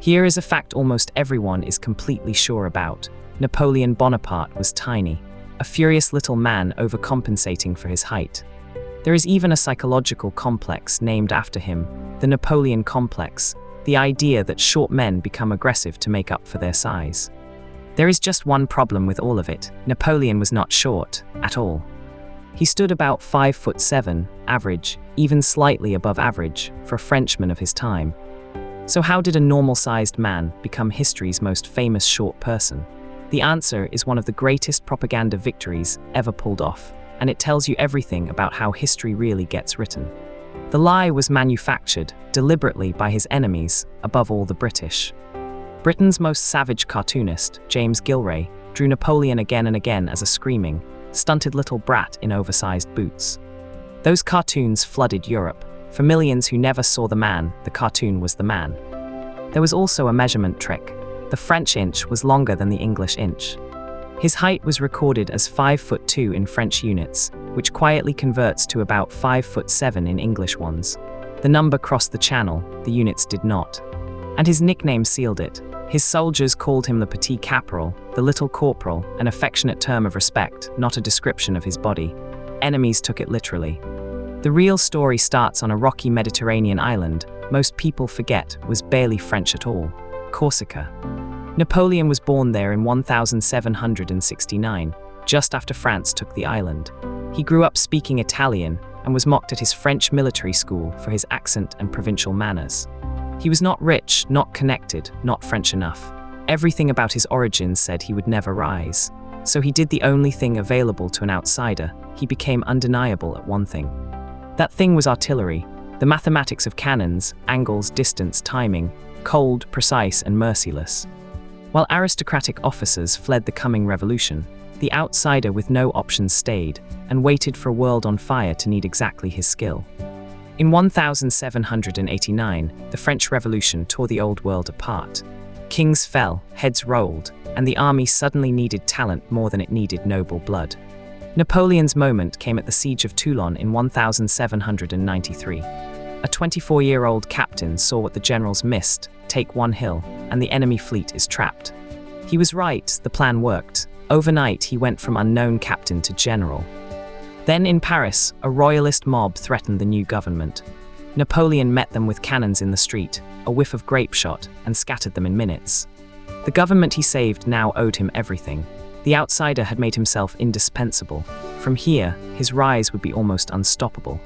Here is a fact almost everyone is completely sure about. Napoleon Bonaparte was tiny, a furious little man overcompensating for his height. There is even a psychological complex named after him, the Napoleon complex, the idea that short men become aggressive to make up for their size. There is just one problem with all of it. Napoleon was not short at all. He stood about 5'7", average, even slightly above average, for a Frenchman of his time. So how did a normal-sized man become history's most famous short person? The answer is one of the greatest propaganda victories ever pulled off, and it tells you everything about how history really gets written. The lie was manufactured deliberately by his enemies, above all the British. Britain's most savage cartoonist, James Gilray, drew Napoleon again and again as a screaming, stunted little brat in oversized boots. Those cartoons flooded Europe. For millions who never saw the man, the cartoon was the man. There was also a measurement trick. The French inch was longer than the English inch. His height was recorded as 5'2" in French units, which quietly converts to about 5'7" in English ones. The number crossed the channel, the units did not. And his nickname sealed it. His soldiers called him the Petit Caporal, the Little Corporal, an affectionate term of respect, not a description of his body. Enemies took it literally. The real story starts on a rocky Mediterranean island most people forget was barely French at all, Corsica. Napoleon was born there in 1769, just after France took the island. He grew up speaking Italian and was mocked at his French military school for his accent and provincial manners. He was not rich, not connected, not French enough. Everything about his origins said he would never rise. So he did the only thing available to an outsider. He became undeniable at one thing. That thing was artillery, the mathematics of cannons, angles, distance, timing, cold, precise, and merciless. While aristocratic officers fled the coming revolution, the outsider with no options stayed and waited for a world on fire to need exactly his skill. In 1789, the French Revolution tore the old world apart. Kings fell, heads rolled, and the army suddenly needed talent more than it needed noble blood. Napoleon's moment came at the Siege of Toulon in 1793. A 24-year-old captain saw what the generals missed: take one hill, and the enemy fleet is trapped. He was right, the plan worked. Overnight, he went from unknown captain to general. Then in Paris, a royalist mob threatened the new government. Napoleon met them with cannons in the street, a whiff of grape shot, and scattered them in minutes. The government he saved now owed him everything. The outsider had made himself indispensable. From here, his rise would be almost unstoppable.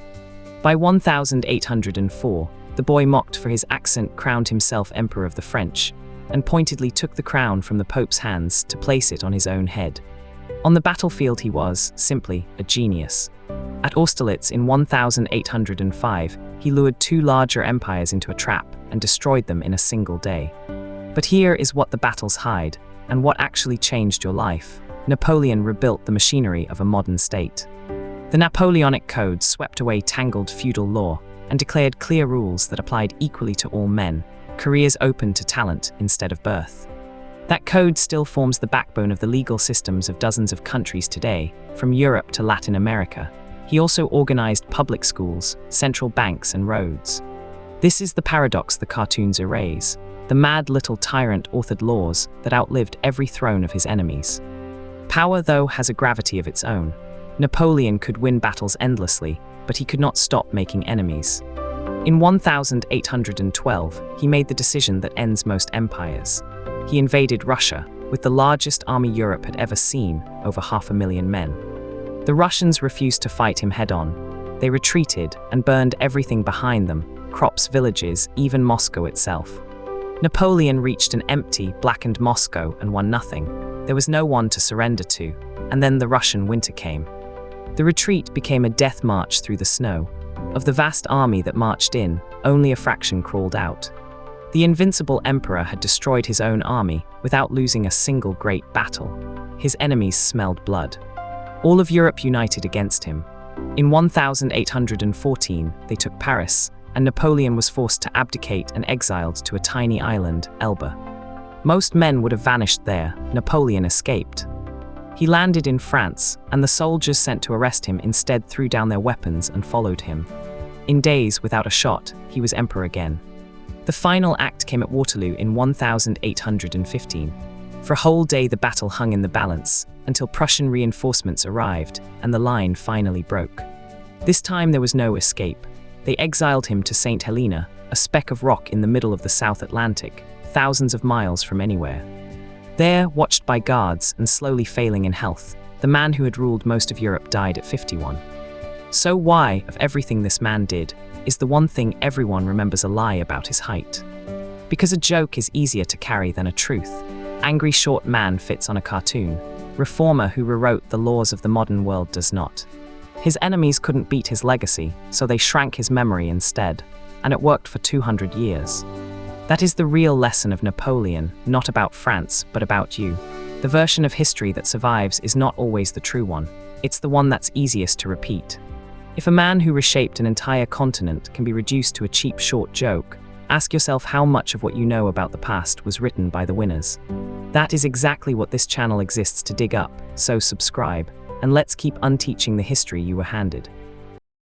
By 1804, the boy mocked for his accent crowned himself Emperor of the French, and pointedly took the crown from the Pope's hands to place it on his own head. On the battlefield he was, simply, a genius. At Austerlitz in 1805, he lured two larger empires into a trap and destroyed them in a single day. But here is what the battles hide, and what actually changed your life. Napoleon rebuilt the machinery of a modern state. The Napoleonic Code swept away tangled feudal law and declared clear rules that applied equally to all men, careers open to talent instead of birth. That code still forms the backbone of the legal systems of dozens of countries today, from Europe to Latin America. He also organized public schools, central banks, and roads. This is the paradox the cartoons erase. The mad little tyrant authored laws that outlived every throne of his enemies. Power, though, has a gravity of its own. Napoleon could win battles endlessly, but he could not stop making enemies. In 1812, he made the decision that ends most empires. He invaded Russia, with the largest army Europe had ever seen, over 500,000 men. The Russians refused to fight him head-on. They retreated and burned everything behind them, crops, villages, even Moscow itself. Napoleon reached an empty, blackened Moscow and won nothing. There was no one to surrender to, and then the Russian winter came. The retreat became a death march through the snow. Of the vast army that marched in, only a fraction crawled out. The invincible emperor had destroyed his own army without losing a single great battle. His enemies smelled blood. All of Europe united against him. In 1814, they took Paris, and Napoleon was forced to abdicate and exiled to a tiny island, Elba. Most men would have vanished there. Napoleon escaped. He landed in France, and the soldiers sent to arrest him instead threw down their weapons and followed him. In days, without a shot, he was emperor again. The final act came at Waterloo in 1815. For a whole day the battle hung in the balance, until Prussian reinforcements arrived and the line finally broke. This time there was no escape. They exiled him to St. Helena, a speck of rock in the middle of the South Atlantic, thousands of miles from anywhere. There, watched by guards and slowly failing in health, the man who had ruled most of Europe died at 51. So why, of everything this man did, is the one thing everyone remembers a lie about his height? Because a joke is easier to carry than a truth. Angry short man fits on a cartoon. Reformer who rewrote the laws of the modern world does not. His enemies couldn't beat his legacy, so they shrank his memory instead, and it worked for 200 years. That is the real lesson of Napoleon, not about France, but about you. The version of history that survives is not always the true one. It's the one that's easiest to repeat. If a man who reshaped an entire continent can be reduced to a cheap short joke, ask yourself how much of what you know about the past was written by the winners. That is exactly what this channel exists to dig up, so subscribe, and let's keep unteaching the history you were handed.